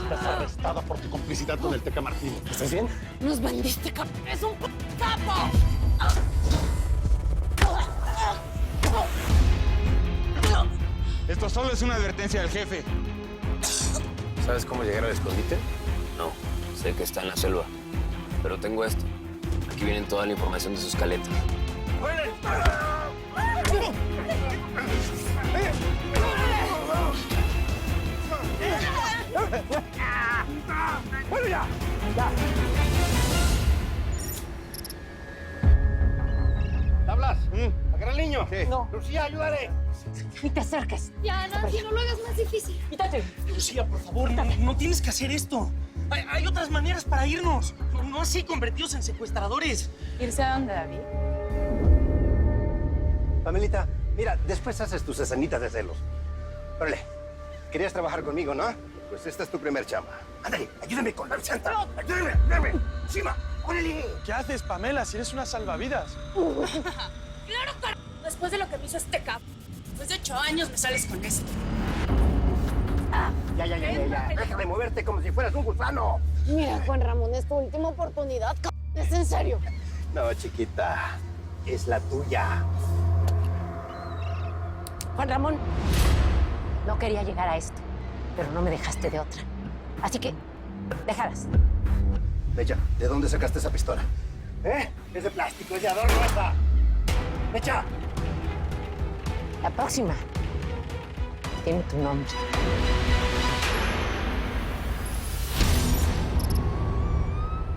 Estás arrestada por tu complicidad con el Teca Martín. ¿Estás bien? Nos vendiste, capo. ¡Es un capo! Esto solo es una advertencia del jefe. ¿Sabes cómo llegar al escondite? No, sé que está en la selva. Pero tengo esto. Aquí viene toda la información de su escaleta. ¡Bueno, ya! ¿Tablas? ¿Agarra al niño? Sí. No. Lucía, ayúdale. Ni te acerques. Ya, Nancy, no lo hagas más difícil. Quítate. Lucía, por favor, no tienes que hacer esto. Hay otras maneras para irnos. No así convertidos en secuestradores. ¿Irse a dónde, David? Pamelita, mira, después haces tus escenitas de celos. Órale, querías trabajar conmigo, ¿no? Pues esta es tu primer chamba. Ándale, ayúdame con la santa. Ayúdame. Encima, órale. ¿Qué haces, Pamela, si eres una salvavidas? Claro, después de lo que me hizo este capo. Después de 8 años me sales con esto. Ya. Deja de moverte como si fueras un gusano. Mira, Juan Ramón, es tu última oportunidad, cabrón. ¿Es en serio? No, chiquita, es la tuya. Juan Ramón, no quería llegar a esto, pero no me dejaste de otra. Así que, déjalas. Mecha, ¿de dónde sacaste esa pistola? ¿Eh? Es de plástico, es de adorno esa. Mecha. La próxima tiene tu nombre.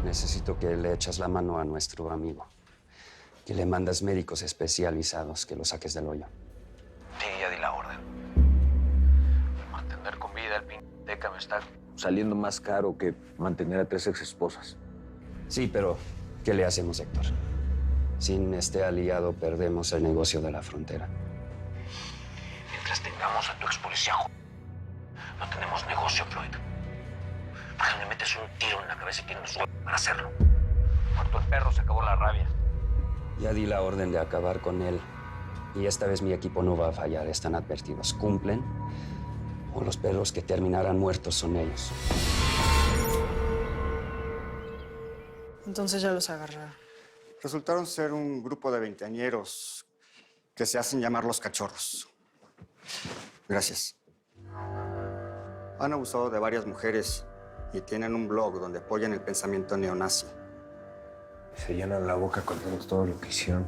Necesito que le echas la mano a nuestro amigo. Que le mandas médicos especializados, que lo saques del hoyo. Sí, ya di la orden. Mantener con vida al Teca me está saliendo más caro que mantener a 3 exesposas. Sí, pero ¿qué le hacemos, Héctor? Sin este aliado perdemos el negocio de la frontera. Mientras tengamos a tu ex policía, no tenemos negocio, Floyd. Porque me metes un tiro en la cabeza y tienes un para hacerlo. Muerto el perro, se acabó la rabia. Ya di la orden de acabar con él. Y esta vez mi equipo no va a fallar. Están advertidos. Cumplen o los perros que terminarán muertos son ellos. Entonces ya los agarraron. Resultaron ser un grupo de veinteañeros que se hacen llamar los cachorros. Gracias. Han abusado de varias mujeres y tienen un blog donde apoyan el pensamiento neonazi. Se llenan la boca contando todo lo que hicieron.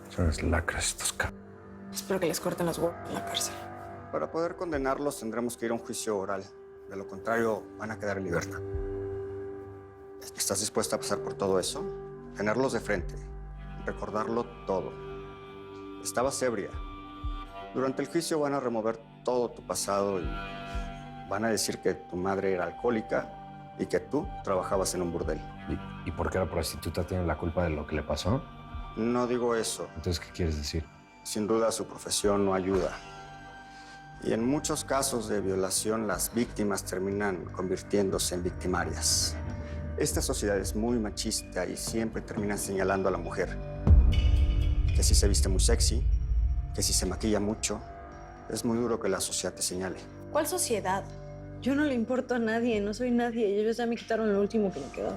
Son las lacras estos cabros. Espero que les corten los huevos en la cárcel. Para poder condenarlos tendremos que ir a un juicio oral. De lo contrario, van a quedar en libertad. ¿Estás dispuesta a pasar por todo eso? Tenerlos de frente, recordarlo todo. Estabas ebria. Durante el juicio van a remover todo tu pasado y van a decir que tu madre era alcohólica y que tú trabajabas en un burdel. ¿Y por qué la prostituta tiene la culpa de lo que le pasó? No digo eso. Entonces, ¿qué quieres decir? Sin duda, su profesión no ayuda. Y en muchos casos de violación, las víctimas terminan convirtiéndose en victimarias. Esta sociedad es muy machista y siempre termina señalando a la mujer. Que si se viste muy sexy, que si se maquilla mucho, es muy duro que la sociedad te señale. ¿Cuál sociedad? Yo no le importo a nadie, no soy nadie. Ellos ya me quitaron lo último que me quedó.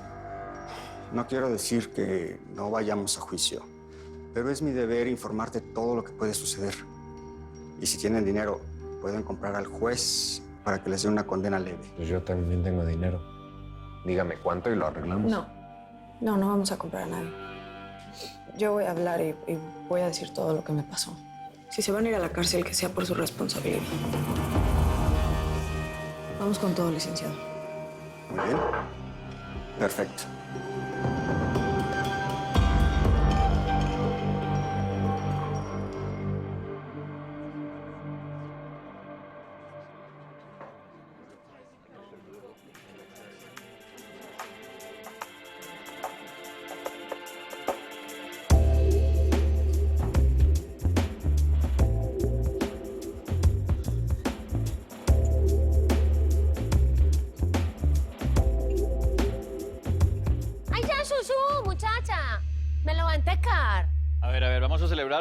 No quiero decir que no vayamos a juicio, pero es mi deber informarte todo lo que puede suceder. Y si tienen dinero, pueden comprar al juez para que les dé una condena leve. Pues yo también tengo dinero. Dígame cuánto y lo arreglamos. No vamos a comprar a nadie. Yo voy a hablar y voy a decir todo lo que me pasó. Si se van a ir a la cárcel, que sea por su responsabilidad. Vamos con todo, licenciado. Muy bien. Perfecto.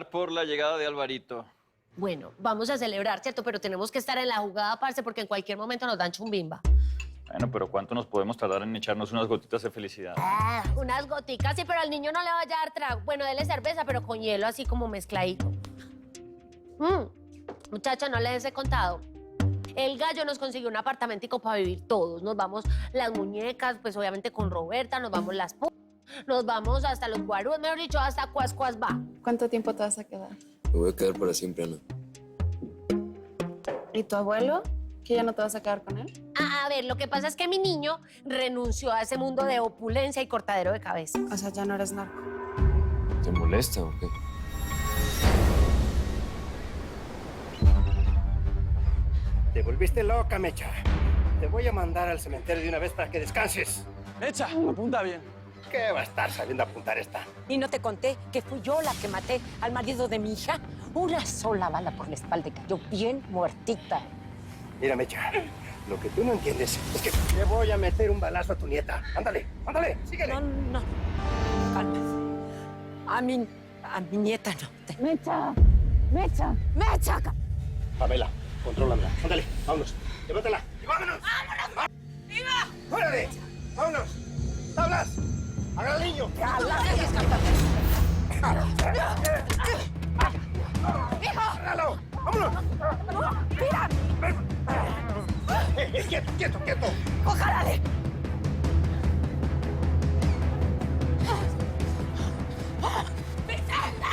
celebrar por la llegada de Alvarito. Bueno, vamos a celebrar, ¿cierto? Pero tenemos que estar en la jugada, parce, porque en cualquier momento nos dan chumbimba. Bueno, pero ¿cuánto nos podemos tardar en echarnos unas gotitas de felicidad? Unas goticas, sí, pero al niño no le vaya a dar trago. Bueno, dele cerveza, pero con hielo, así como mezcladito. Muchacha, no les he contado. El gallo nos consiguió un apartamentico para vivir todos. Nos vamos las muñecas, pues obviamente con Roberta, nos vamos las nos vamos hasta los guarúes, mejor dicho, hasta Cuas va. ¿Cuánto tiempo te vas a quedar? Me voy a quedar para siempre, Ana. ¿Y tu abuelo? ¿Que ya no te vas a quedar con él? A ver, lo que pasa es que mi niño renunció a ese mundo de opulencia y cortadero de cabeza. O sea, ya no eres narco. ¿Te molesta o qué? Te volviste loca, Mecha. Te voy a mandar al cementerio de una vez para que descanses. Mecha, apunta bien. ¿Qué va a estar sabiendo apuntar esta? Y no te conté que fui yo la que maté al marido de mi hija. Una sola bala por la espalda y cayó bien muertita. Mira, Mecha, lo que tú no entiendes es que te voy a meter un balazo a tu nieta. Ándale, ándale, síguele. No. Cálmate. A mi nieta no. Mecha. Pamela, contrólala. Ándale, vámonos. Llévatela. ¡Y vámonos! ¡Vámonos! ¡Viva! ¡Órale! ¡Vámonos! ¡Tablas! ¡Agarra al niño! ¡Hijo! ¡Agárralo! ¡Vámonos! ¡Mira! ¡Quieto! ¡Ojálale! ¡Vicenta!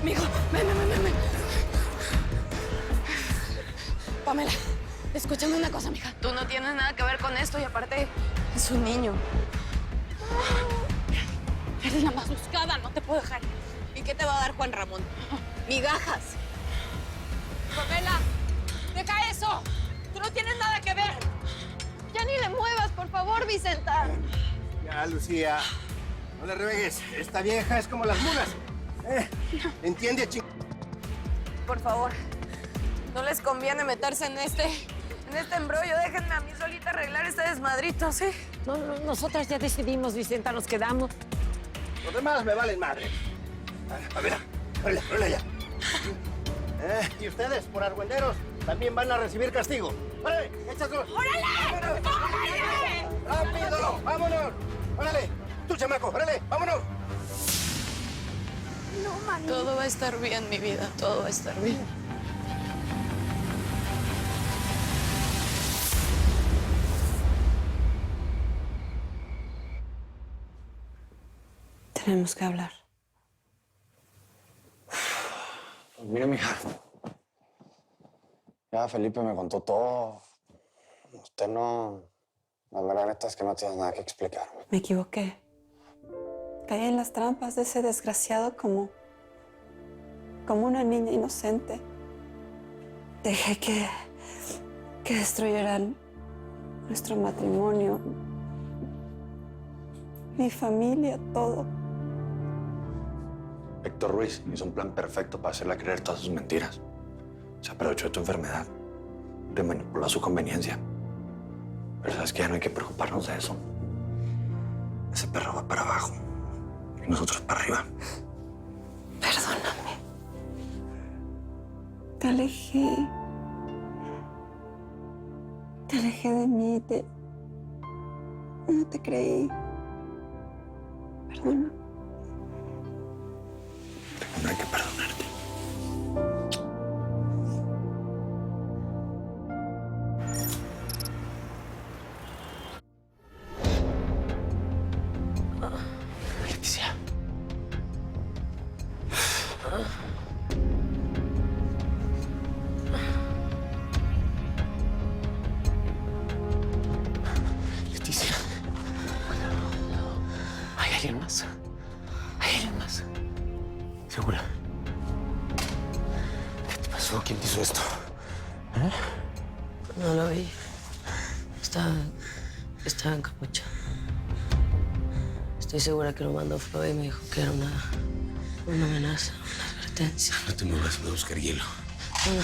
Mijo, ven. Pamela, escúchame una cosa, mija. Tú no tienes nada que ver con esto y aparte es un niño. Eres la más buscada, no te puedo dejar. ¿Y qué te va a dar Juan Ramón? Migajas. Pamela, deja eso. Tú no tienes nada que ver. Ya ni le muevas, por favor, Vicenta. Ya, Lucía. No le ruegues. Esta vieja es como las mulas. ¿Entiende, Por favor, no les conviene meterse en este embrollo. Déjenme a mí solita arreglar este desmadrito, ¿sí? No, nosotras ya decidimos, Vicenta, nos quedamos. Los demás me valen madre. A ver, órale ya. Y ustedes, por argüenderos, también van a recibir castigo. ¡Órale, échaselo! ¡Órale! ¡Rápido! ¡Vámonos! ¡Órale! ¡Tú, chamaco! ¡Órale! ¡Vámonos! No, mami. Todo va a estar bien, mi vida. Todo va a estar bien. Tenemos que hablar. Pues mire, mija. Ya Felipe me contó todo. Usted no... La verdad neta es que no tienes nada que explicarme. Me equivoqué. Caí en las trampas de ese desgraciado como una niña inocente. Dejé que destruyeran nuestro matrimonio, mi familia, todo. Héctor Ruiz hizo un plan perfecto para hacerle creer todas sus mentiras. Se aprovechó de tu enfermedad. Te manipuló a su conveniencia. Pero sabes que ya no hay que preocuparnos de eso. Ese perro va para abajo y nosotros para arriba. Perdóname. Te alejé. Te alejé de mí. No te creí. Perdona. No hay que perdonarte. Leticia. Leticia. ¿Hay alguien más? ¿Hay alguien más? ¿Segura? ¿Qué te pasó? ¿Quién te hizo esto? No lo vi. Estaba en capucha. Estoy segura que lo mandó Floyd y me dijo que era una amenaza, una advertencia. No te muevas, voy a buscar hielo. No.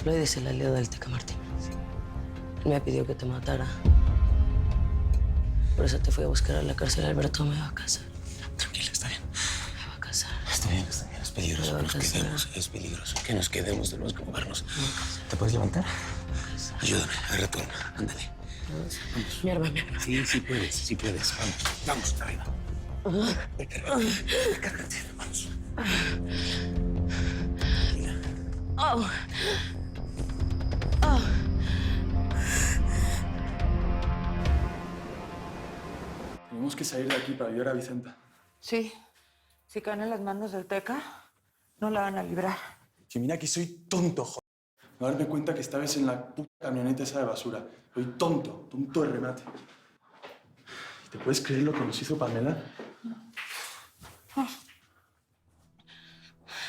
Floyd es el aliado del Teca Martínez. Él me pidió que te matara. Por eso te fui a buscar a la cárcel. Alberto me va a casar. Tranquila. Levántate. Es peligroso. Que nos quedemos, tenemos que movernos. ¿Te puedes levantar? Ayúdame, agárrate una. Ándale. Vamos. Mi arma. Sí, sí puedes. Vamos, arriba. Cárgate, vamos. Oh. Tenemos que salir de aquí para ayudar a Vicenta. Sí. Si caen en las manos del Teca, no la van a librar. Que mira que soy tonto, joder. No darme cuenta que estabas en la puta camioneta esa de basura. Soy tonto de remate. ¿Te puedes creer lo que nos hizo Pamela?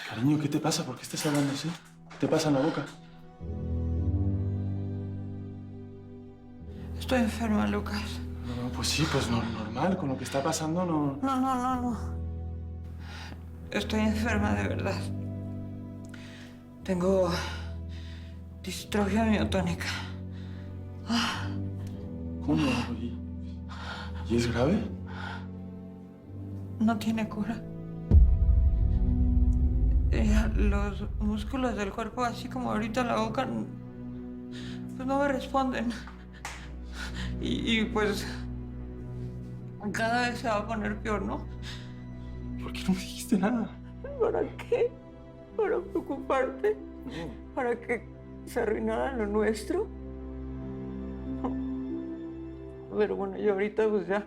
Cariño, ¿qué te pasa? ¿Por qué estás hablando así? ¿Qué te pasa en la boca? Estoy enferma, Lucas. No, pues sí, pues normal. Con lo que está pasando no... No. Estoy enferma de verdad. Tengo distrofia miotónica. ¿Cómo? ¿Y es grave? No tiene cura. Los músculos del cuerpo, así como ahorita la boca, pues no me responden. Y pues cada vez se va a poner peor, ¿no? ¿Por qué no me dijiste nada? ¿Para qué? ¿Para preocuparte? ¿Para que se arruinara lo nuestro? Pero bueno, yo ahorita pues ya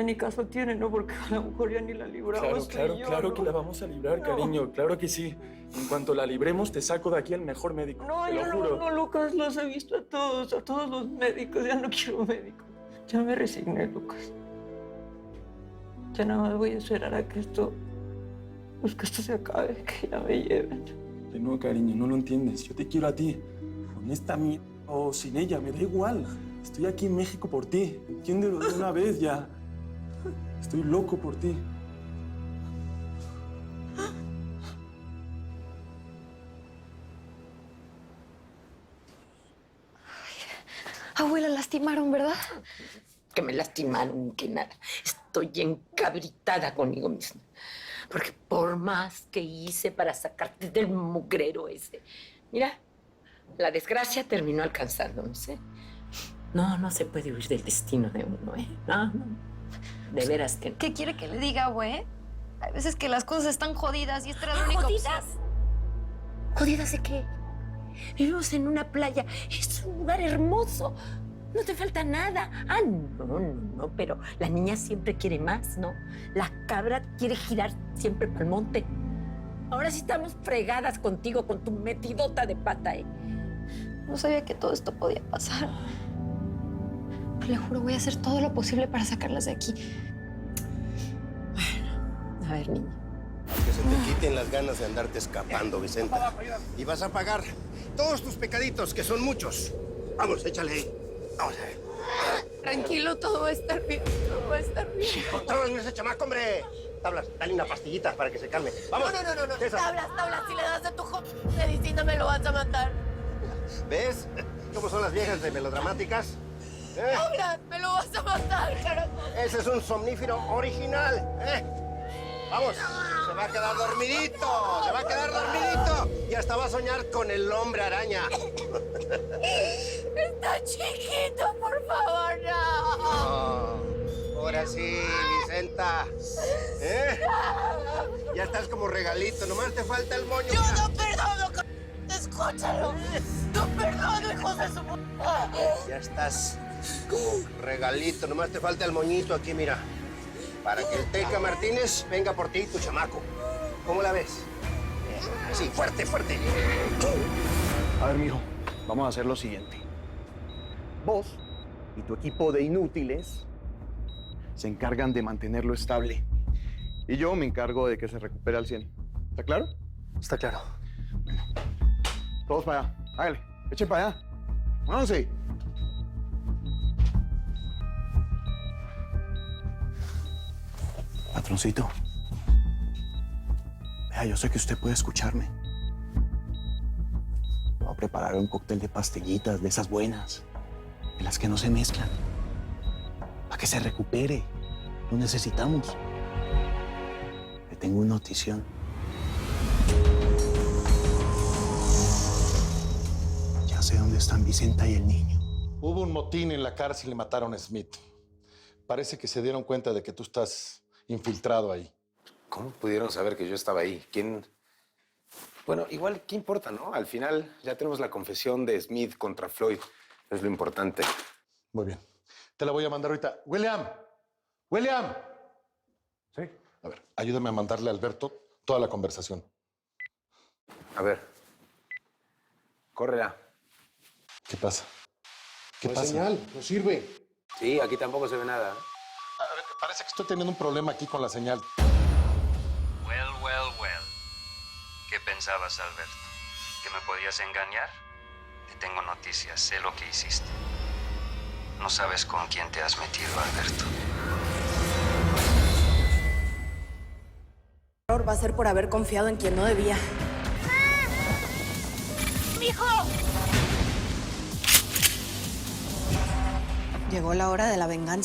ni caso tiene, ¿no? Porque a lo mejor ya ni la libramos. Claro que la vamos a librar, cariño. Claro que sí. En cuanto la libremos, te saco de aquí al mejor médico. No, te lo juro. No, Lucas, los he visto a todos los médicos. Ya no quiero médico. Ya me resigné, Lucas. Ya nada más voy a esperar a que esto se acabe, que ya me lleven. No, cariño, no lo entiendes. Yo te quiero a ti. Con esta mierda o sin ella, me da igual. Estoy aquí en México por ti. Entiéndelo de una vez ya. Estoy loco por ti. Abuela, lastimaron, ¿verdad? Que me lastimaron, que nada. Estoy encabritada conmigo misma. Porque por más que hice para sacarte del mugrero ese, mira, la desgracia terminó alcanzándome, ¿sí? No se puede huir del destino de uno, ¿eh? No. De veras que no. ¿Qué quiere que le diga, güey? Hay veces que las cosas están jodidas y esta era la única ¿Jodidas? ¿Jodidas de qué? Vivimos en una playa. Es un lugar hermoso. No te falta nada. No, pero la niña siempre quiere más, ¿no? La cabra quiere girar siempre para el monte. Ahora sí estamos fregadas contigo, con tu metidota de pata, ¿eh? No sabía que todo esto podía pasar. Pero le juro, voy a hacer todo lo posible para sacarlas de aquí. Bueno, a ver, niña. Que se te quiten las ganas de andarte escapando, Vicenta. Y vas a pagar todos tus pecaditos, que son muchos. Vamos, échale ahí. Vamos a ver. Tranquilo, todo va a estar bien. Todo va a estar bien. ¡Controlas ese chamaco, hombre! Tablas, dale una pastillita para que se calme. ¡Vamos! No. César. Tablas, si le das a tu medicina me lo vas a matar. ¿Ves cómo son las viejas de melodramáticas? Tablas, me lo vas a matar, carajo. Ese es un somnífero original, Vamos, se va a quedar dormidito. Y hasta va a soñar con el hombre araña. Está chiquito, por favor, no. Ahora sí, Vicenta. Ya estás como regalito, nomás te falta el moño. Yo no perdono, escúchalo. No perdono, hijos de su puta. Ya estás como regalito, nomás te falta el moñito aquí, mira. Para que el Teca Martínez venga por ti, tu chamaco. ¿Cómo la ves? Así, fuerte. A ver, mijo, vamos a hacer lo siguiente. Vos y tu equipo de inútiles se encargan de mantenerlo estable. Y yo me encargo de que se recupere al 100. ¿Está claro? Está claro. Bueno, todos para allá. Hágale, echen para allá. Vámonos. Patroncito. Vea, yo sé que usted puede escucharme. Voy a preparar un cóctel de pastillitas, de esas buenas, de las que no se mezclan, para que se recupere. Lo necesitamos. Le tengo una notición. Ya sé dónde están Vicenta y el niño. Hubo un motín en la cárcel y mataron a Smith. Parece que se dieron cuenta de que tú estás infiltrado ahí. ¿Cómo pudieron saber que yo estaba ahí? ¿Quién? Bueno, igual, ¿qué importa, no? Al final ya tenemos la confesión de Smith contra Floyd. Es lo importante. Muy bien. Te la voy a mandar ahorita. ¡William! ¡William! Sí. A ver, ayúdame a mandarle a Alberto toda la conversación. A ver. Córrela. ¿Qué pasa? ¿Qué No hay pasa? señal, no sirve. Sí, aquí tampoco se ve nada. A ver, parece que estoy teniendo un problema aquí con la señal. Well. ¿Qué pensabas, Alberto? ¿Que me podías engañar? Te tengo noticias, sé lo que hiciste. No sabes con quién te has metido, Alberto. El error va a ser por haber confiado en quien no debía. ¡Mijo! Llegó la hora de la venganza.